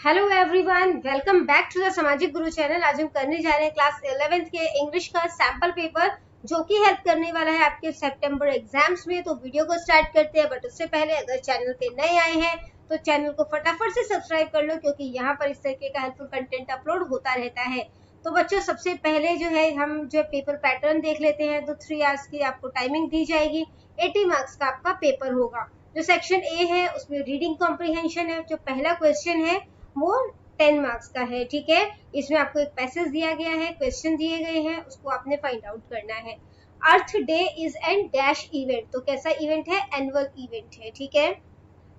Hello everyone, welcome back to the Samajik Guru channel. आज हम करने जा रहे हैं क्लास 11th के इंग्लिश का सैंपल पेपर, जो कि हेल्प करने वाला है आपके सितंबर एग्जाम्स में। तो वीडियो को स्टार्ट करते हैं, बट उससे पहले अगर चैनल पे नए आए हैं तो चैनल को फटाफट से सब्सक्राइब कर लो, क्योंकि यहाँ पर इस तरीके का हेल्पफुल कंटेंट अपलोड होता रहता है। तो बच्चों, सबसे पहले जो है हम जो पेपर पैटर्न देख लेते हैं। तो 3 आवर्स की आपको टाइमिंग दी जाएगी। 80 मार्क्स का आपका पेपर होगा। जो सेक्शन ए है उसमें रीडिंग कॉम्प्रिहेंशन है। जो पहला क्वेश्चन है वो 10 मार्क्स का है। ठीक है, इसमें आपको एक पैसेज दिया गया है, क्वेश्चन दिए गए हैं, उसको आपने फाइंड आउट करना है। Earth day is an dash event. तो कैसा इवेंट है? एनुअल इवेंट है। ठीक है,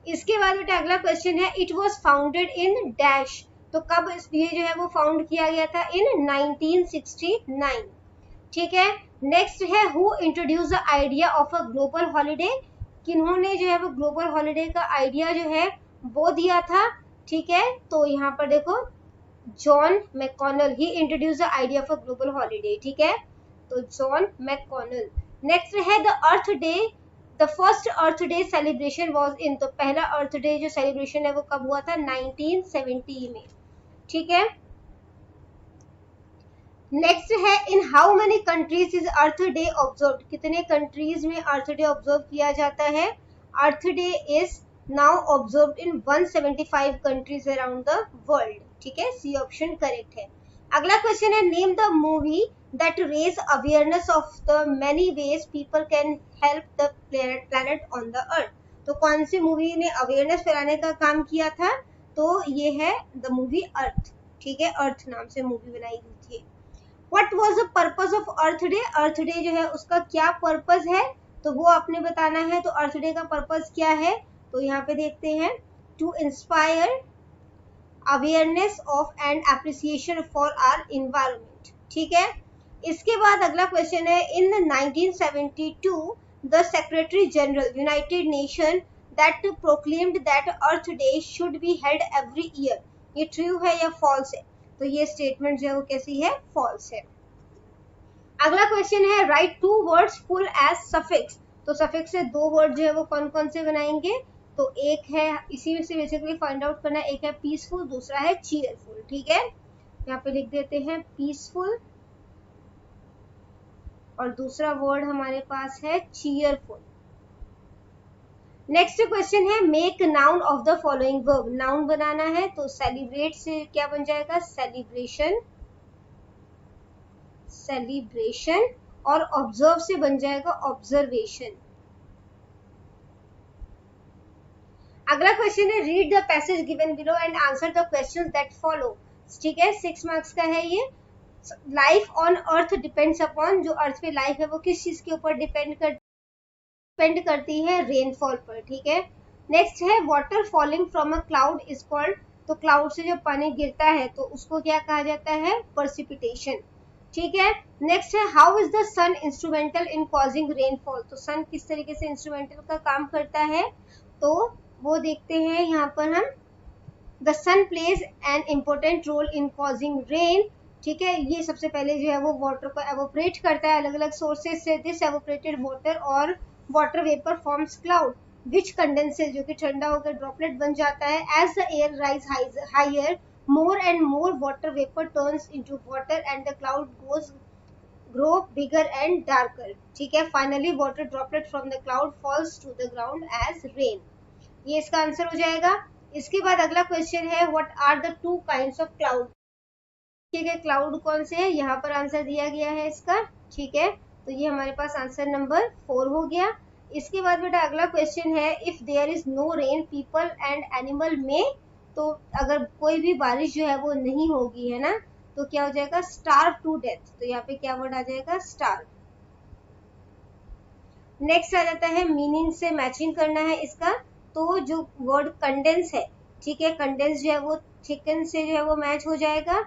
इसके बाद बेटा अगला क्वेश्चन है, it was founded in dash. तो कब ये जो है वो फाउंड किया गया था? इन 1969। ठीक है, नेक्स्ट है, who introduce the idea of a global holiday. किन्होंने जो है वो ग्लोबल हॉलिडे का आइडिया जो है वो दिया था? ठीक है, तो यहाँ पर देखो, John McConnell, he introduce the idea of a global holiday. ठीक है, तो जॉन मैककॉनल। नेक्स्ट है the earth day. The first earth day celebration was in. तो पहला अर्थ डे जो सेलिब्रेशन है वो कब हुआ था? 1970 में। ठीक है, नेक्स्ट है, in how many countries is earth day observe. कितने कंट्रीज में अर्थ डे ऑब्जर्व किया जाता है? Earth day is now observed in 175 countries around the world. ठीक है, सी ऑप्शन करेक्ट है। अगला क्वेश्चन है, name the movie that raise awareness of the many ways people can help the planet on the earth. तो कौन सी movie ने awareness फैलाने का काम किया था? तो ये है द मूवी अर्थ। ठीक है, अर्थ नाम से मूवी बनाई गई थी। What was the purpose of Earth Day? Earth Day जो है उसका क्या पर्पस है, तो वो आपने बताना है। तो अर्थ डे का पर्पस क्या है? तो यहाँ पे देखते हैं, to inspire awareness of and appreciation for our environment. ठीक है, इसके बाद अगला क्वेश्चन है, in 1972 the secretary general United Nation that proclaimed that Earth Day should be held every year. ये ट्रू है या फॉल्स है? तो ये स्टेटमेंट जो है वो कैसी है? फॉल्स है। अगला क्वेश्चन है, write two words full as suffix. तो सफिक्स से दो वर्ड जो है वो कौन कौन से बनाएंगे? तो एक है, इसी में से बेसिकली फाइंड आउट करना है, एक है पीसफुल, दूसरा है चीयरफुल। ठीक है, यहाँ पे लिख देते हैं पीसफुल और दूसरा वर्ड हमारे पास है चीयरफुल। नेक्स्ट क्वेश्चन है, make noun of the following verb. Noun बनाना है, तो सेलिब्रेट से क्या बन जाएगा? सेलिब्रेशन, सेलिब्रेशन, और ऑब्जर्व से बन जाएगा ऑब्जर्वेशन। अगला क्वेश्चन है, read the passage given below and answer the questions that follow. ठीक है, 6 मार्क्स का है ये। Life on earth depends upon. जो अर्थ पे लाइफ है वो किस चीज के ऊपर डिपेंड करती है? रेनफॉल पर। ठीक है, नेक्स्ट है, water falling from a cloud is called. तो क्लाउड से जो पानी गिरता है तो उसको क्या कहा जाता है? प्रेसिपिटेशन। ठीक है, नेक्स्ट है, how is the sun instrumental in causing rainfall. तो सन किस तरीके से इंस्ट्रूमेंटल का काम करता है? तो वो देखते हैं यहाँ पर हम, the sun plays an important role in causing rain. ठीक है, ये सबसे पहले जो है वो वाटर को एवोपरेट करता है अलग अलग सोर्सेज से। दिस एवोपरेटेड वाटर और water vapour forms cloud which condenses, जो कि ठंडा होकर ड्रॉपलेट बन जाता है। As the air rise higher, more and more water vapor turns into water and the cloud grow bigger and darker. ठीक है, finally water droplet from the cloud falls to the ground as rain. ये इसका answer हो जाएगा। इसके बाद अगला question है, what are the two kinds of cloud. ठीक है, क्लाउड कौन से है? यहाँ पर आंसर दिया गया है इसका। ठीक है, तो ये हमारे पास आंसर नंबर 4 हो गया। इसके बाद बेटा अगला क्वेश्चन है, if there is no rain people and animal में। तो अगर कोई भी बारिश जो है वो नहीं होगी, है ना, तो क्या हो जाएगा? Starve to death. तो यहाँ पे क्या वर्ड आ जाएगा? स्टार्व। नेक्स्ट आ जाता है, मीनिंग से मैचिंग करना है इसका। तो जो वर्ड कंडेंस है, ठीक है, कंडेंस जो है वो चिकन से जो है वो मैच हो जाएगा।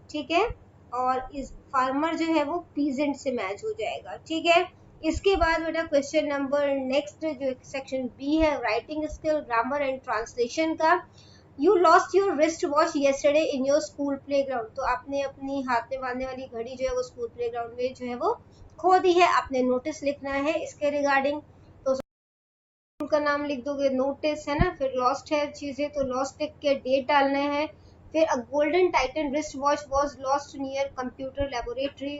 ठीक है, और इस फार्मर जो है वो पीजेंट से मैच हो जाएगा। ठीक है, इसके बाद बेटा क्वेश्चन नंबर नेक्स्ट जो सेक्शन बी है, writing skill, grammar and translation का। You lost your wrist watch yesterday in your school playground. तो आपने अपनी हाथ में बांधने वाली घड़ी जो है वो स्कूल प्लेग्राउंड में जो है वो खो दी है। आपने नोटिस लिखना है इसके रिगार्डिंग। तो स्कूल का नाम लिख दोगे, नोटिस, है ना, फिर लॉस्ट है चीजें तो लॉस्ट लिख के डेट डालना है, फिर अ golden Titan wrist watch was lost near computer laboratory,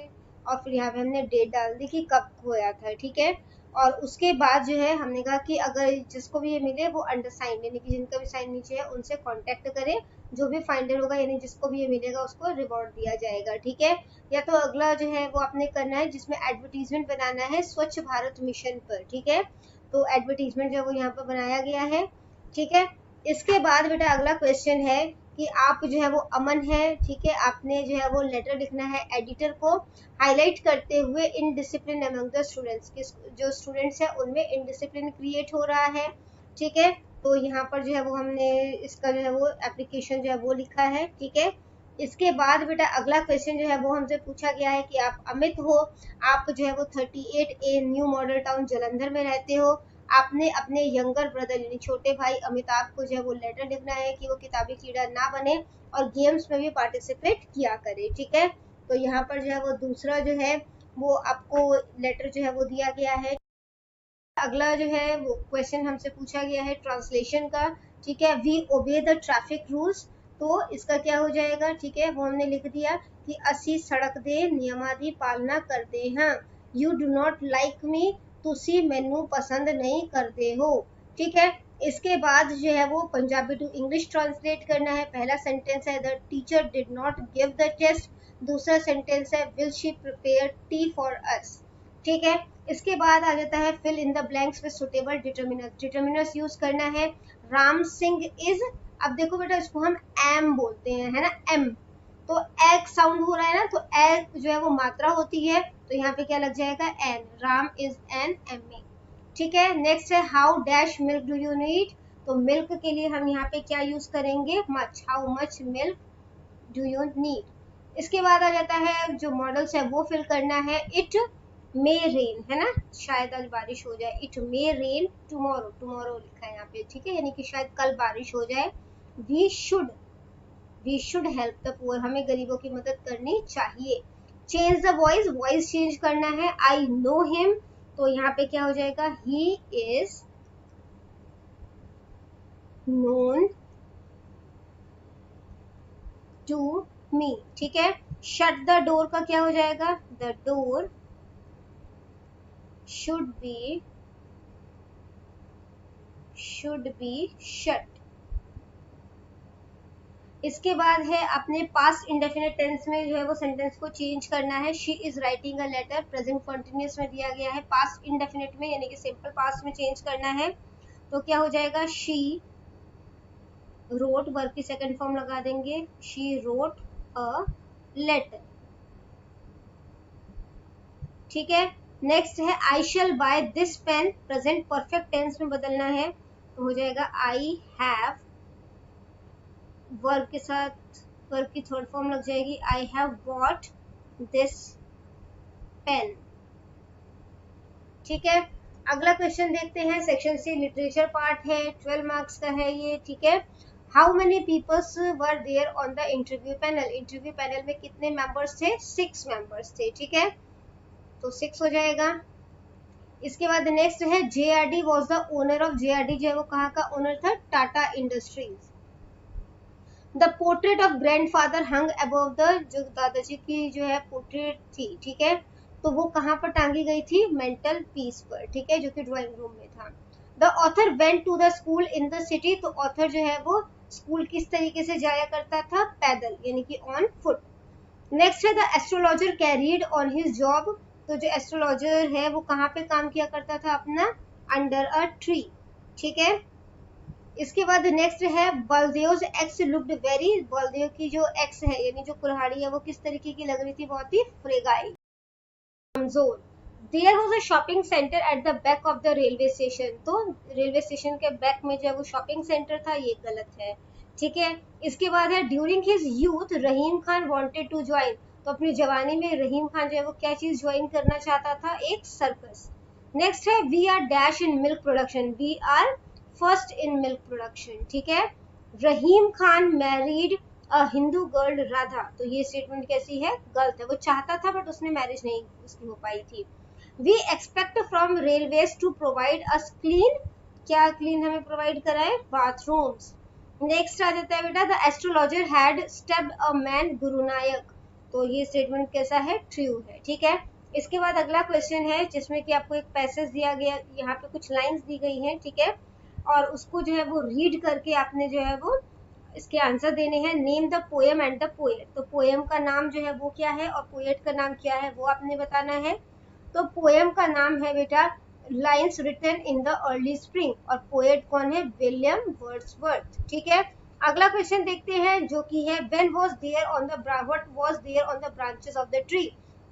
और फिर यहाँ पे हमने डेट डाल दी कि कब खोया था, ठीक है। और उसके बाद जो है हमने कहा कि अगर जिसको भी ये मिले वो अंडरसाइन, यानी कि जिनका भी साइन नीचे है उनसे कांटेक्ट करें, जो भी फाइंडर होगा यानी जिसको भी ये मिलेगा उसको रिवॉर्ड दिया जाएगा, ठीक है। या तो अगला जो है वो आपने करना है जिसमें एडवर्टीजमेंट बनाना है स्वच्छ भारत मिशन पर, ठीक है। तो एडवर्टीजमेंट जो है वो यहाँ पर बनाया गया है, ठीक है। इसके बाद बेटा अगला क्वेश्चन है कि आप जो है वो अमन है, ठीक है, आपने जो है वो लेटर लिखना है एडिटर को हाईलाइट करते हुए इनडिसिप्लिन अमंग द स्टूडेंट्स, जो स्टूडेंट्स है उनमें इनडिसिप्लिन क्रिएट हो रहा है, ठीक है। तो यहाँ पर जो है वो हमने इसका जो है वो एप्लीकेशन जो है वो लिखा है, ठीक है। इसके बाद बेटा अगला क्वेश्चन जो है वो हमसे पूछा गया है कि आप अमित हो, आप जो है वो 38A new model town Jalandhar में रहते हो, आपने अपने यंगर ब्रदर यानी छोटे भाई अमिताभ को जो है वो लेटर लिखना है कि वो किताबी कीड़ा ना बने और गेम्स में भी पार्टिसिपेट किया करे, ठीक है। तो यहाँ पर जो है वो दूसरा जो है वो आपको लेटर जो है वो दिया गया है। अगला जो है वो क्वेश्चन हमसे पूछा गया है ट्रांसलेशन का, ठीक है, we obey the traffic rules, तो इसका क्या हो जाएगा, ठीक है, वो हमने लिख दिया कि असी सड़क दे नियमादी पालना करते हैं, you do not like me, तुसी मैनू पसंद नहीं करते हो, ठीक है। इसके बाद जो है वो पंजाबी टू इंग्लिश ट्रांसलेट करना है। पहला सेंटेंस है the teacher did not give the test, दूसरा सेंटेंस है will she prepare tea for us, ठीक है। इसके बाद आ जाता है fill in the blanks with suitable determiners, determiners use करना है। राम सिंह इज, अब देखो बेटा इसको हम एम बोलते हैं, है ना, एम, तो एक साउंड हो रहा है ना, तो एक जो है वो मात्रा होती है, तो यहाँ पे क्या लग जाएगा an, Ram is an M A, ठीक है। नेक्स्ट है how dash milk do you need, तो मिल्क के लिए हम यहाँ पे क्या यूज करेंगे, much, how much milk do you need. इसके बाद आ जाता है जो मॉडल्स है वो फिल करना है। इट मे रेन, है ना, शायद आज बारिश हो जाए, it may rain tomorrow, tomorrow लिखा है यहाँ पे, ठीक है, यानी कि शायद कल बारिश हो जाए। We should help the poor, हमें गरीबों की मदद करनी चाहिए। Change the voice, voice change करना है। आई नो हिम, तो यहाँ पे क्या हो जाएगा, he is known to me, ठीक है। शट द डोर का क्या हो जाएगा, the door should be shut। इसके बाद है अपने पास्ट इंडेफिनिट टेंस में जो है वो सेंटेंस को चेंज करना है। She is writing a letter, present continuous में दिया गया है, पास्ट इंडेफिनिट में यानी कि सिंपल पास्ट में चेंज करना है, तो क्या हो जाएगा, शी रोट, वर्ब की सेकंड फॉर्म लगा देंगे, शी रोट अ लेटर, ठीक है। नेक्स्ट है I shall buy this pen, present perfect tense में बदलना है, तो हो जाएगा आई हैव, वर्ब के साथ वर्ब की थर्ड फॉर्म लग जाएगी, I have bought this pen, ठीक है। अगला क्वेश्चन देखते हैं, सेक्शन सी लिटरेचर पार्ट है, 12 मार्क्स का है ये, ठीक है। How many peoples were there on the interview panel, interview panel में कितने मेंबर्स थे, 6 मेंबर्स थे, ठीक है, तो 6 हो जाएगा। इसके बाद नेक्स्ट है JRD was the owner of, JRD जो है वो कहाँ का ओनर था, Tata industries. The portrait of grandfather hung above the, जो दादाजी की जो है पोर्ट्रेट थी, ठीक है, तो वो कहाँ पर टांगी गई थी, मेंटल पीस पर, ठीक है, जो कि ड्राइंग रूम में था। The author went to the school in the city, तो ऑथर जो है वो स्कूल किस तरीके से जाया करता था, पैदल, यानी कि ऑन फुट। नेक्स्ट है the astrologer carried on his job, तो जो एस्ट्रोलॉजर है वो कहाँ पे काम किया करता था अपना, अंडर अ ट्री, ठीक है। इसके बाद नेक्स्ट है Baldev x looked very, Baldev की जो एक्स है यानी जो कुल्हाड़ी है वो किस तरीके की लग रही थी, बहुत ही फ्रेगाई, कमजोर। There was a shopping centre at the back of the railway station, तो रेलवे स्टेशन के बैक में जो है वो शॉपिंग सेंटर था, ये गलत है, ठीक है। इसके बाद है during his youth Rahim Khan wanted to join, तो अपनी जवानी में रहीम खान जो है वो क्या चीज ज्वाइन करना चाहता था, एक सर्कस। नेक्स्ट है we are dash in milk production, we are first in milk production, ठीक है। Rahim Khan married a Hindu girl Radha, तो ये स्टेटमेंट कैसी है, गलत है, वो चाहता था बट उसने मैरिज नहीं उसकी हो पाई थी। We expect from railways to provide us clean, क्या क्लीन हमें प्रोवाइड कराए, बाथरूम्स। नेक्स्ट आ जाता है बेटा, the astrologer had stepped a man Guru Nayak. तो ये स्टेटमेंट कैसा है, ट्रू है, ठीक है। इसके बाद अगला क्वेश्चन है जिसमें कि आपको एक पैसेज दिया गया, यहाँ पे कुछ लाइंस दी गई हैं, ठीक है, और उसको जो है वो रीड करके आपने जो है वो इसके आंसर देने हैं। Name the poem and the poet, तो पोएम का नाम जो है वो क्या है और पोएट का नाम क्या है वो आपने बताना है। तो पोएम का नाम है बेटा lines written in the early spring, और पोएट कौन है, विलियम वर्ड्सवर्थ, ठीक है। अगला क्वेश्चन देखते हैं जो कि है when was there on the what was there on the branches of the tree,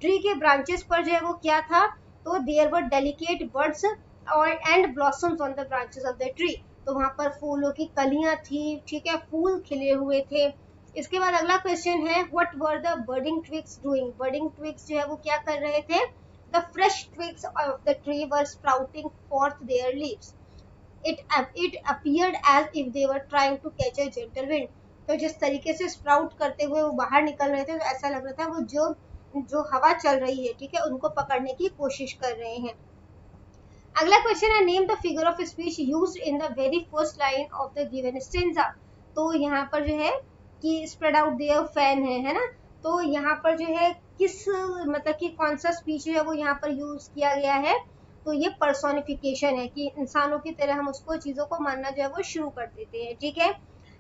tree के ब्रांचेस पर जो है वो क्या था, तो देयर वर डेलिकेट बर्ड्स और and blossoms on the branches of the tree, तो वहां पर फूलों की कलियां थी, ठीक है, फूल खिले हुए थे। इसके बाद अगला क्वेश्चन है what were the birding twigs doing, birding twigs जो है वो क्या कर रहे थे, the fresh twigs of the tree were sprouting forth their leaves. It appeared as if they were trying to catch a gentle wind. तो जिस तरीके से स्प्राउट करते हुए वो बाहर निकल रहे थे तो ऐसा लग रहा था वो जो जो हवा चल रही है, ठीक है, उनको पकड़ने की कोशिश कर रहे हैं। अगला क्वेश्चन है name the figure of speech used in the very first line of the given stanza. तो यहाँ पर जो है कि स्प्रेड आउट देयर फैन है ना, तो यहाँ पर जो है किस मतलब कि कौन सा स्पीच है वो यहाँ पर यूज किया गया है, तो ये पर्सोनिफिकेशन है कि इंसानों की तरह हम उसको चीजों को मानना जो है वो शुरू कर देते हैं, ठीक है।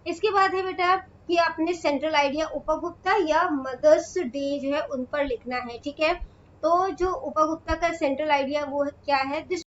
इसके बाद है बेटा कि आपने सेंट्रल आइडिया उपभोक्ता या मदर्स डे जो है उन पर लिखना है, ठीक है। तो जो उपभोक्ता का सेंट्रल आइडिया वो क्या है, this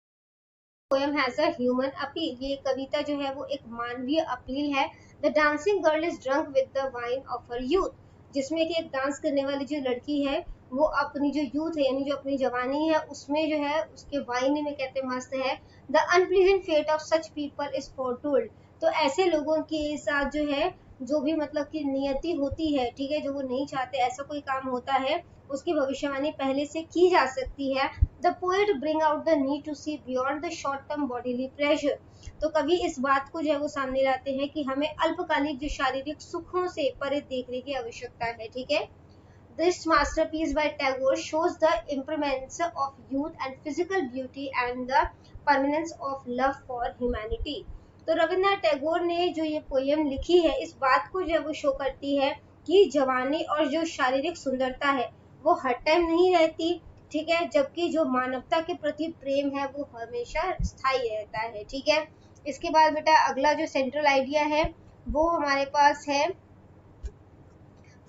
poem has a human appeal, ये कविता जो है वो एक मानवीय अपील है। The dancing girl is drunk with the wine of her youth, जिसमें कि एक डांस करने वाली जो लड़की है वो अपनी जो यूथ है यानी जो अपनी जवानी है उसमें जो है उसके वाइन में कहते मस्त है। The unpleasant fate of such people is foretold, तो ऐसे लोगों के साथ जो है जो भी मतलब की नियति होती है, ठीक है, जो वो नहीं चाहते ऐसा कोई काम होता है उसकी भविष्यवाणी पहले से की जा सकती है। The poet bring out the need to see beyond the short term bodily pressure, तो कभी इस बात को जो है वो सामने लाते हैं कि हमें अल्पकालिक जो शारीरिक सुखों से परे देखने की आवश्यकता है, ठीक है। This masterpiece by Tagore shows the impermanence of youth and physical beauty and the permanence of love for humanity. तो रविन्द्रनाथ टैगोर ने जो ये पोयम लिखी है इस बात को जो है वो शो करती है कि जवानी और जो शारीरिक सुंदरता है वो हर टाइम नहीं रहती, ठीक है, जबकि जो मानवता के प्रति प्रेम है वो हमेशा स्थायी रहता है, ठीक है। इसके बाद बेटा अगला जो सेंट्रल आइडिया है वो हमारे पास है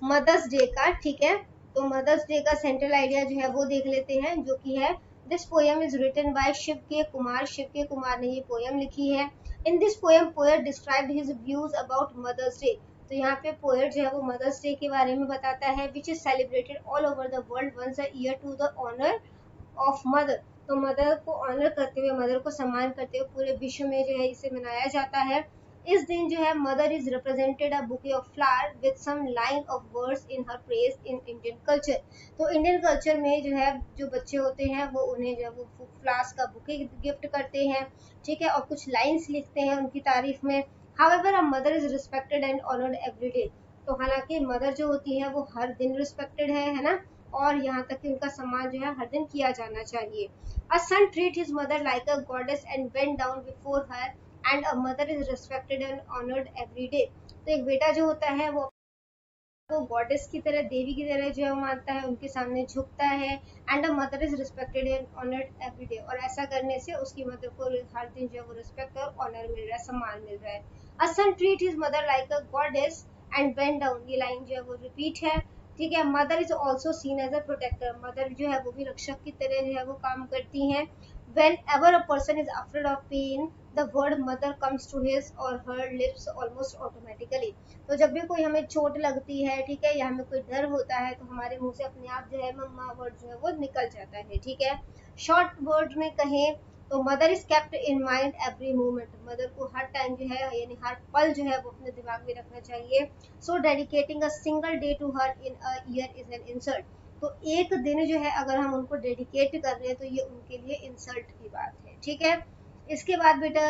मदर्स डे का, ठीक है। तो मदर्स डे का सेंट्रल आइडिया जो है वो देख लेते हैं जो कि है this poem is written by Shiv K Kumar, Shiv K Kumar ने ये पोएम लिखी है। In this poem poet described his views about mother's day, तो यहाँ पे पोएट जो है वो मदर्स डे के बारे में बताता है which is celebrated all over the world once a year to the honour of mother, तो मदर को ऑनर करते हुए मदर को सम्मान करते हुए पूरे विश्व में जो है इसे मनाया जाता है। इस दिन जो है mother is represented a bouquet of flower with some line of words in her praise in Indian culture, तो इंडियन कल्चर में जो है जो बच्चे होते हैं वो उन्हें जो है वो फ्लावर्स का बुके गिफ्ट करते हैं, ठीक है, और कुछ लाइन्स लिखते हैं उनकी तारीफ में। However a mother is respected and honoured every day, तो हालांकि मदर जो होती है वो हर दिन रिस्पेक्टेड है ना, और यहाँ तक कि उनका सम्मान जो है हर दिन किया जाना चाहिए। A son treat his mother like a goddess and bend down before her and a mother is respected and honoured every day, तो एक बेटा जो होता है वो गॉडेस की तरह देवी की तरह जो है मानता है, उनके सामने झुकता है। And a mother is respected and honoured every day, और ऐसा करने से उसकी मदर को हर दिन जो है वो रिस्पेक्ट और ऑनर मिल रहा है, सम्मान मिल रहा है। A son treat his mother like a goddess and bend down, ये लाइन जो है वो रिपीट है, ठीक है। Mother is also seen as a protector, mother जो है वो भी रक्षक की तरह जो है वो काम करती हैं। Whenever a person is afraid of pain, the word mother comes to his or her lips almost automatically, तो जब भी कोई हमें चोट लगती है, ठीक है, या हमें कोई डर होता है तो हमारे मुंह से अपने आप जो है मम्मा वर्ड जो है वो निकल जाता है, ठीक है। शॉर्ट वर्ड में कहें तो mother is kept in mind every moment, mother को हर टाइम जो है यानी हर पल जो है वो अपने दिमाग में रखना चाहिए। So dedicating a single day to her in a year is an insult, तो एक दिन जो है अगर हम उनको डेडिकेट कर रहे हैं तो ये उनके लिए इंसल्ट की बात है, ठीक है। इसके बाद बेटा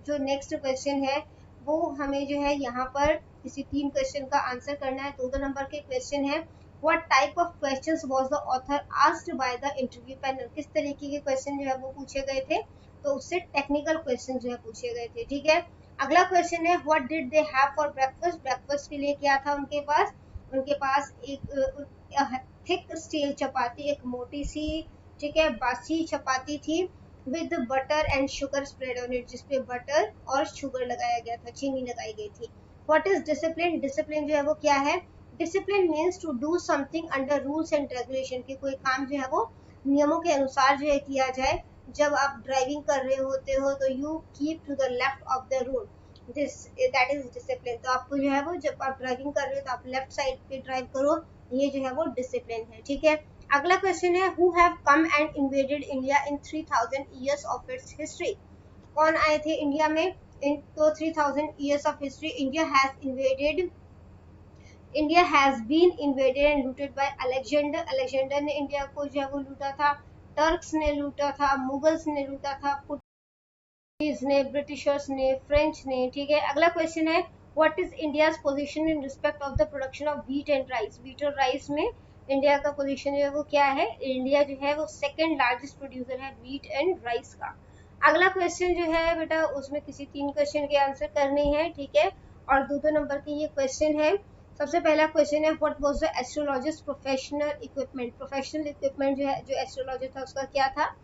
जो नेक्स्ट क्वेश्चन है वो हमें जो है यहाँ पर किसी 3 क्वेश्चन का आंसर करना है। 2 नंबर के क्वेश्चन है what type of questions was the author asked by the interview panel, किस तरीके के क्वेश्चन जो है वो पूछे गए थे, तो उससे टेक्निकल क्वेश्चन जो है पूछे गए थे, ठीक है। अगला क्वेश्चन है what did they have for breakfast, breakfast के लिए क्या था उनके पास, उनके पास एक थिक स्टील चपाती, एक मोटी सी, ठीक है, बासी चपाती थी, with butter and sugar spread on it, जिसपे बटर और शुगर लगाया गया था, चीनी लगाई गई थी। व्हाट इज डिसिप्लिन, डिसिप्लिन जो है वो क्या है, discipline means to do something under rules and regulation, की कोई काम जो है वो नियमों के अनुसार जो है किया जाए। जब आप ड्राइविंग कर रहे होते हो तो you keep to the left of the road, this that is discipline. तो आपको जो है वो जब आप ड्राइविंग कर रहे हो तो आप लेफ्ट साइड पे ड्राइव करो, ये जो है वो डिसिप्लिन है, ठीक है। अगला क्वेश्चन है who have come and invaded India in 3000 years of its history, कौन आए थे इंडिया में इन तो 3000 years of history. India has been invaded and looted by Alexander, Alexander ने इंडिया को जो है वो लूटा था, टर्क्स ने लूटा था, मुगल्स ने लूटा था, ने, ब्रिटिशर्स ने, फ्रेंच ने, ठीक है। अगला क्वेश्चन है what is India position in respect of the production of wheat and rice, wheat और राइस में इंडिया का पोजीशन जो है वो क्या है, इंडिया जो है वो सेकंड लार्जेस्ट प्रोड्यूसर है व्हीट एंड राइस का। अगला क्वेश्चन जो है बेटा उसमें किसी 3 क्वेश्चन के आंसर करने हैं, ठीक है, और 2 नंबर के ये क्वेश्चन है। सबसे पहला क्वेश्चन है what was the astrologist professional equipment, professional equipment जो है जो एस्ट्रोलॉजर था उसका क्या था।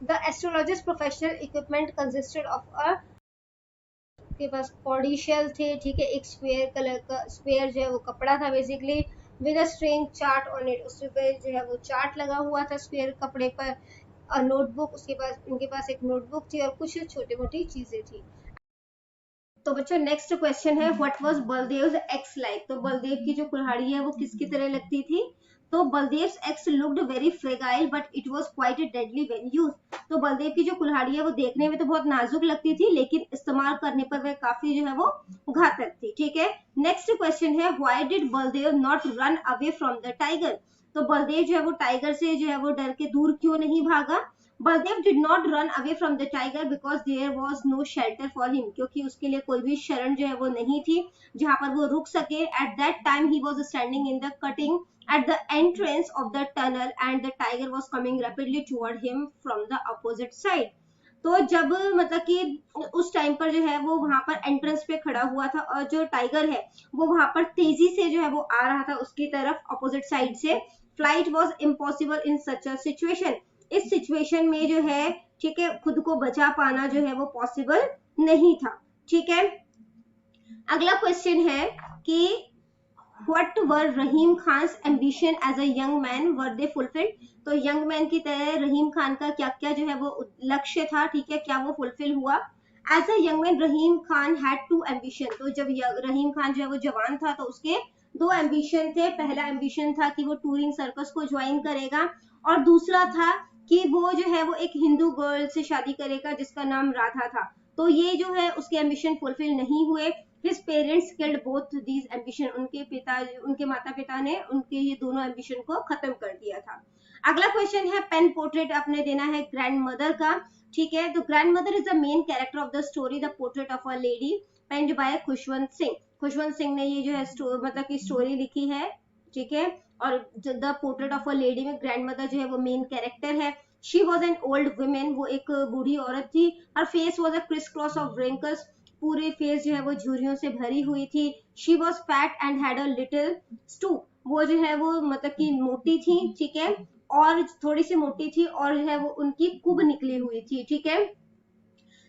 The astrologist professional equipment consisted of a, के पास कॉडी शेल थे, ठीक है, एक स्क्वायर कलर का, स्क्वायर जो है वो कपड़ा था basically, with a string chart on it, उस पे जो है वो चार्ट लगा हुआ था स्क्वायर कपड़े पर, नोटबुक, उसके पास उनके पास एक नोटबुक थी और कुछ छोटी मोटी चीजें थी। तो बच्चों नेक्स्ट क्वेश्चन है what was Baldev x like, तो बलदेव की जो कुल्हाड़ी है वो किसकी तरह लगती थी, तो Baldev x looked very fragile but it was quite deadly when used, तो बलदेव की जो कुल्हाड़ी है वो देखने में तो बहुत नाजुक लगती थी लेकिन इस्तेमाल करने पर वह काफी जो है वो घातक थी, ठीक है। नेक्स्ट क्वेश्चन है why did Baldev not run away from the tiger, तो बलदेव जो है वो टाइगर से जो है वो डर के दूर क्यों नहीं भागा। Baldev did not run away from the tiger because there was no shelter for him, क्योंकि उसके लिए कोई भी शरण जो है वो नहीं थी जहां पर वो रुक सके। At that time he was standing in the cutting at the entrance of the tunnel and the tiger was coming rapidly toward him from the opposite side. तो जब मतलब कि उस टाइम पर जो है वो वहां पर एंट्रेंस पे खड़ा हुआ था और जो टाइगर है वो वहां पर तेजी से जो है वो आ रहा था उसकी तरफ अपोजिट साइड से। Flight was impossible in such a situation, इस सिचुएशन में जो है, ठीक है, खुद को बचा पाना जो है वो पॉसिबल नहीं था, ठीक है। अगला क्वेश्चन है कि What were Rahim Khan ambition as a young man, were they fulfilled, तो यंग मैन की तरह रहीम खान का क्या क्या जो है वो लक्ष्य था, ठीक है, क्या वो फुलफिल हुआ। As a young man Rahim Khan had 2 ambition, तो जब रहीम खान जो है वो जवान था तो उसके 2 एम्बिशन थे। पहला एम्बिशन था कि वो टूरिंग सर्कस को ज्वाइन करेगा और दूसरा था कि वो जो है वो एक हिंदू गर्ल से शादी करेगा जिसका नाम राधा था। तो ये जो है उसके एम्बिशन फुलफिल नहीं हुए। His parents killed both these ambition, उनके माता पिता ने उनके ये दोनों एम्बिशन को खत्म कर दिया था। अगला क्वेश्चन है पेन पोर्ट्रेट आपने देना है ग्रैंड मदर का, ठीक है, तो grand mother is the main character of the story the portrait of a lady penned by Khushwant Singh, Khushwant Singh ने ये जो है मतलब की स्टोरी लिखी है, ठीक है, और the portrait of a lady में ग्रैंड मदर जो है वो मेन कैरेक्टर है। She was an old women, वो एक बूढ़ी औरत थी। Her face was a criss cross of wrinkles, पूरे फेस जो है वो झुर्रियों से भरी हुई थी। She was fat and had a little stoop, वो जो है वो मतलब की मोटी थी, ठीक है, और थोड़ी सी मोटी थी और जो है वो उनकी कुब निकली हुई थी, ठीक है।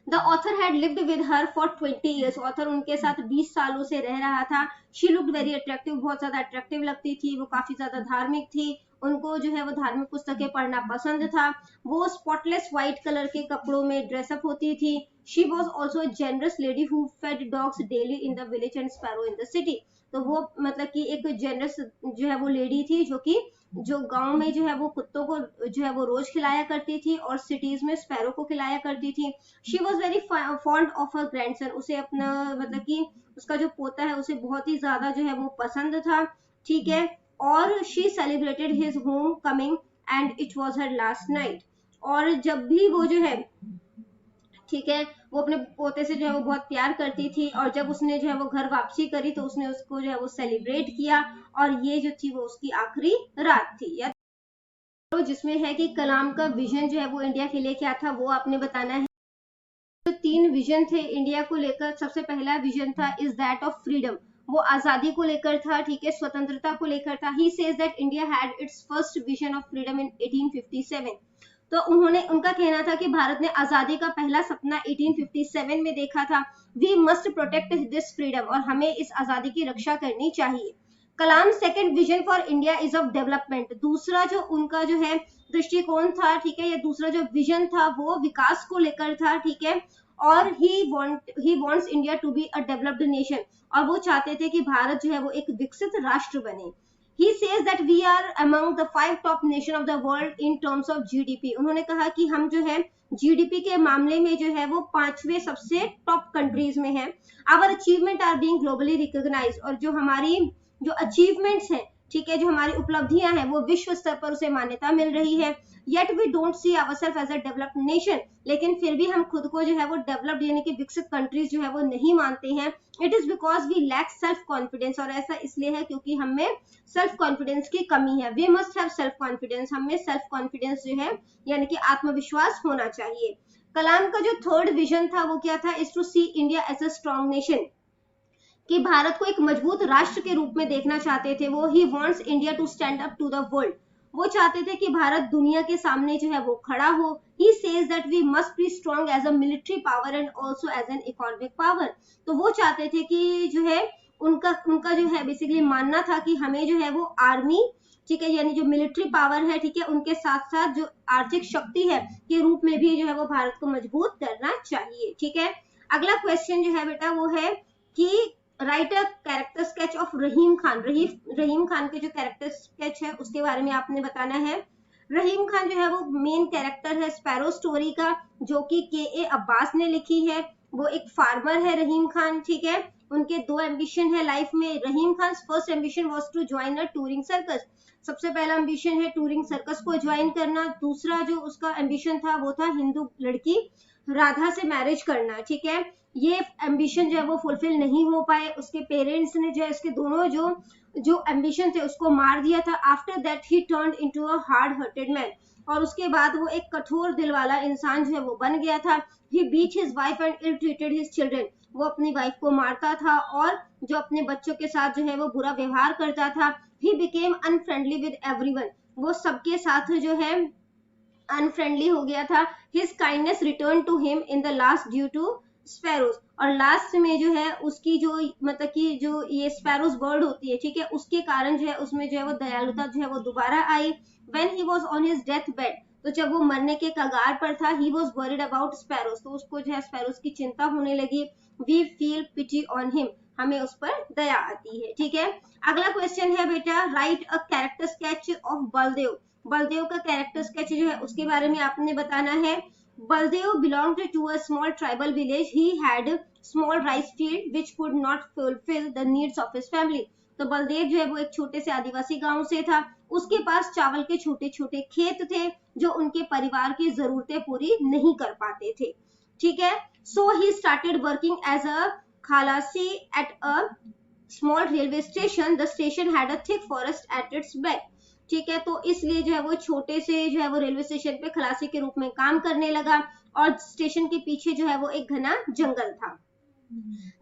The author had lived with her for 20 years, author उनके साथ 20 सालों से रह रहा था। शी लुक्ड वेरी अट्रैक्टिव, बहुत ज्यादा अट्रैक्टिव लगती थी, वो काफी ज्यादा धार्मिक थी, उनको जो है वो धार्मिक पुस्तकें पढ़ना पसंद था। वो स्पॉटलेस व्हाइट कलर के कपड़ों में ड्रेसअप होती थी। She was also generous lady who fed dogs daily in the village and sparrow in the city, तो वो मतलब कि एक जेनरस जो है वो लेडी थी जो कि जो गांव में जो है वो कुत्तों को जो है वो रोज खिलाया करती थी और सिटीज में स्पैरो को खिलाया करती थी। She was very fond of her grandson, उसे अपना मतलब कि उसका जो पोता है उसे बहुत ही ज्यादा जो है वो पसंद था, ठीक है। और she celebrated his home coming and it was her last night, और जब भी वो जो है, ठीक है, वो अपने पोते से जो है वो बहुत प्यार करती थी और जब उसने जो है वो घर वापसी करी तो उसने उसको जो है वो सेलिब्रेट किया और ये जो थी वो उसकी आखिरी रात थी। या तो जिसमें है कि कलाम का विजन जो है वो इंडिया के लिए क्या था वो आपने बताना है। जो 3 विजन थे इंडिया को लेकर, सबसे पहला विजन था इज दैट ऑफ फ्रीडम, वो आजादी को लेकर था, ठीक है, स्वतंत्रता को लेकर था। ही says that India had it's first vision of freedom इन 1857। तो उनका कहना था कि भारत ने आजादी का पहला सपना 1857 में देखा था। We must protect this freedom, और हमें इस आजादी की रक्षा करनी चाहिए। Kalam second vision for India is of development, दूसरा जो उनका जो है दृष्टिकोण था, ठीक है, या दूसरा जो विजन था वो विकास को लेकर था, ठीक है, और he wants India to be a developed nation, और वो चाहते थे कि भारत जो है वो एक विकसित राष्ट्र बने। He says that we are among the 5 top nation of the world in terms of GDP. उन्होंने कहा कि हम जो है GDP के मामले में जो है वो 5वें सबसे टॉप कंट्रीज में है। Our achievement are being globally recognized, और जो हमारी जो अचीवमेंट्स हैं, ठीक है, जो हमारी उपलब्धियां हैं वो विश्व स्तर पर उसे मान्यता मिल रही है। Yet we don't see ourselves as a developed nation, लेकिन फिर भी हम खुद को जो है वो डेवलप्ड यानी कि विकसित कंट्रीज जो है वो नहीं मानते हैं। It is because we lack self confidence, और ऐसा इसलिए है क्योंकि हमें सेल्फ कॉन्फिडेंस की कमी है। We must have self confidence, हमें सेल्फ कॉन्फिडेंस जो है यानी कि आत्मविश्वास होना चाहिए। कलाम का जो थर्ड विजन था वो क्या था, is to see India as a strong nation, कि भारत को एक मजबूत राष्ट्र के रूप में देखना चाहते थे वो। He wants India to stand up to the world, वो चाहते थे कि भारत दुनिया के सामने जो है वो खड़ा हो। He says that we must be strong as a military power and also as an economic power, तो वो चाहते थे कि जो है उनका जो है बेसिकली मानना था कि हमें जो है वो आर्मी, ठीक है, यानी जो मिलिट्री पावर है, ठीक है, उनके साथ साथ जो आर्थिक शक्ति है के रूप में भी जो है वो भारत को मजबूत करना चाहिए, ठीक है। अगला क्वेश्चन जो है बेटा वो है कि write a character sketch of Rahim Khan. Rahim Khan के जो कैरेक्टर स्केच है उसके बारे में आपने बताना है। रहीम खान जो है वो मेन कैरेक्टर है स्पैरो स्टोरी का, जो कि के अब्बास ने लिखी है। वो एक फार्मर है रहीम खान, ठीक है। उनके 2 एम्बिशन है लाइफ में। Rahim Khan first ambition was to join a touring circus, सबसे पहला एम्बिशन है टूरिंग सर्कस को ज्वाइन करना। दूसरा जो उसका एम्बिशन था वो था हिंदू लड़की राधा से मैरिज करना, ठीक है। ये एम्बिशन जो है वो फुलफिल नहीं हो पाए। उसके पेरेंट्स ने जो है इसके दोनों जो एम्बिशन थे उसको मार दिया था। After that he turned into a hard hearted man, और उसके बाद वो एक कठोर दिल वाला इंसान जो है वो बन गया था। He beat his wife and ill treated his children, वो अपनी वाइफ को मारता था और जो अपने बच्चों के साथ जो है वो बुरा व्यवहार करता था। He became unfriendly with everyone, वो सबके साथ जो है अनफ्रेंडली हो गया था। His kindness return to him in the last due to sparrows, और लास्ट में जो है उसकी जो मतलब कि जो ये स्पैरोज बर्ड होती है, ठीक है, उसके कारण जो है उसमें जो है वो दयालुता जो है वो दोबारा आई। When he was on his death bed, तो जब वो मरने के कगार पर था, he was worried about sparrows, तो उसको जो है स्पैरोज की चिंता होने लगी। We feel pity on him, हमें उस पर दया आती है, ठीक है। अगला क्वेश्चन है बेटा right a character sketch of Baldev. Baldev का कैरेक्टर स्केच जो है उसके बारे में आपने बताना है। Baldev belonged to a small tribal village. He had small rice field which could not fulfill the needs of his family. तो बलदेव जो है वो एक छोटे से आदिवासी गांव से था। उसके पास चावल के छोटे छोटे खेत थे जो उनके परिवार की जरूरतें पूरी नहीं कर पाते थे, ठीक है। So he started working as a खलासी at a small railway station. The station had a thick forest at its back. ठीक है, तो इसलिए जो है वो छोटे से जो है वो रेलवे स्टेशन पे खलासी के रूप में काम करने लगा, और स्टेशन के पीछे जो है वो एक घना जंगल था।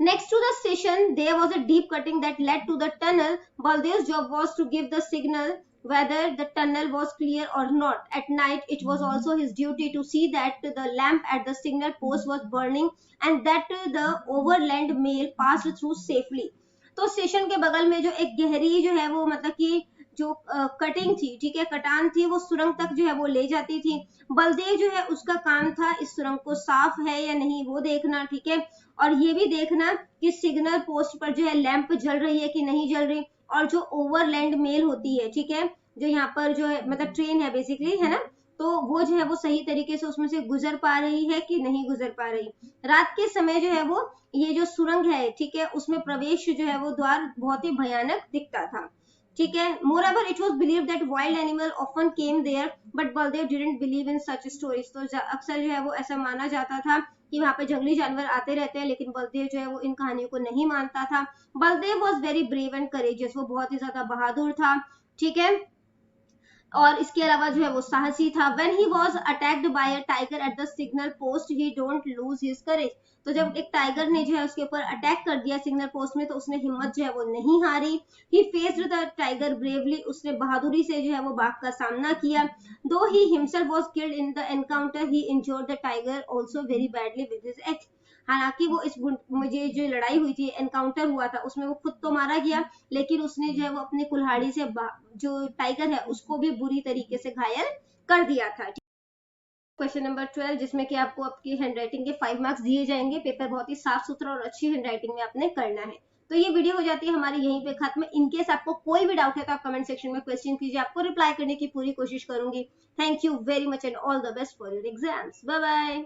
Next to the station there was a deep cutting that led to the tunnel. Baldev's job was to give the signal whether the tunnel was clear or not. At night it was also his duty to see that the lamp at the signal post was burning and that the overland mail passed through safely. तो station के बगल में जो एक गहरी जो है वो मतलब कि जो कटिंग थी, ठीक है, कटान थी, वो सुरंग तक जो है वो ले जाती थी। बलदेव जो है उसका काम था इस सुरंग को साफ है या नहीं वो देखना, ठीक है, और ये भी देखना कि सिग्नल पोस्ट पर जो है लैंप जल रही है कि नहीं जल रही, और जो ओवरलैंड मेल होती है, ठीक है, जो यहाँ पर जो है मतलब ट्रेन है बेसिकली, है ना, तो वो जो है वो सही तरीके से उसमें से गुजर पा रही है कि नहीं गुजर पा रही। रात के समय जो है वो ये जो सुरंग है, ठीक है, उसमें प्रवेश जो है वो द्वार बहुत ही भयानक दिखता था, ठीक है। Moreover, it was believed that wild animal often came there, but Baldev didn't believe in such stories. तो अक्सर जो है वो ऐसा माना जाता था कि वहाँ पे जंगली जानवर आते रहते हैं, लेकिन बलदेव जो है वो इन कहानियों को नहीं मानता था। Baldev was very brave and courageous, वो बहुत ही ज्यादा बहादुर था, ठीक है। और इसके अलावा जो है वो साहसी था। When he was attacked by a tiger at the signal post, he don't lose his courage. तो जब एक टाइगर ने जो है उसके ऊपर अटैक कर दिया सिग्नल पोस्ट में, तो उसने हिम्मत जो है वो नहीं हारी। He faced the tiger bravely, उसने बहादुरी से जो है वो बाघ का सामना किया। Though he himself was killed in the encounter, he injured the tiger also very badly with his axe. हालांकि वो इस मुझे जो लड़ाई हुई थी, एनकाउंटर हुआ था, उसमें वो खुद तो मारा गया, लेकिन उसने जो है वो अपने कुल्हाड़ी से जो टाइगर है उसको भी बुरी तरीके से घायल कर दिया था। क्वेश्चन नंबर 12, जिसमें कि आपको आपकी हैंडराइटिंग के 5 मार्क्स दिए जाएंगे। पेपर बहुत ही साफ सुथरा और अच्छी हैंडराइटिंग में आपने करना है। तो ये वीडियो हो जाती है हमारी यहीं पे खत्म। इनकेस आपको कोई भी डाउट है तो आप कमेंट सेक्शन में क्वेश्चन कीजिए, आपको रिप्लाई करने की पूरी कोशिश करूंगी। Thank you very much and all the best for your exams. Bye bye.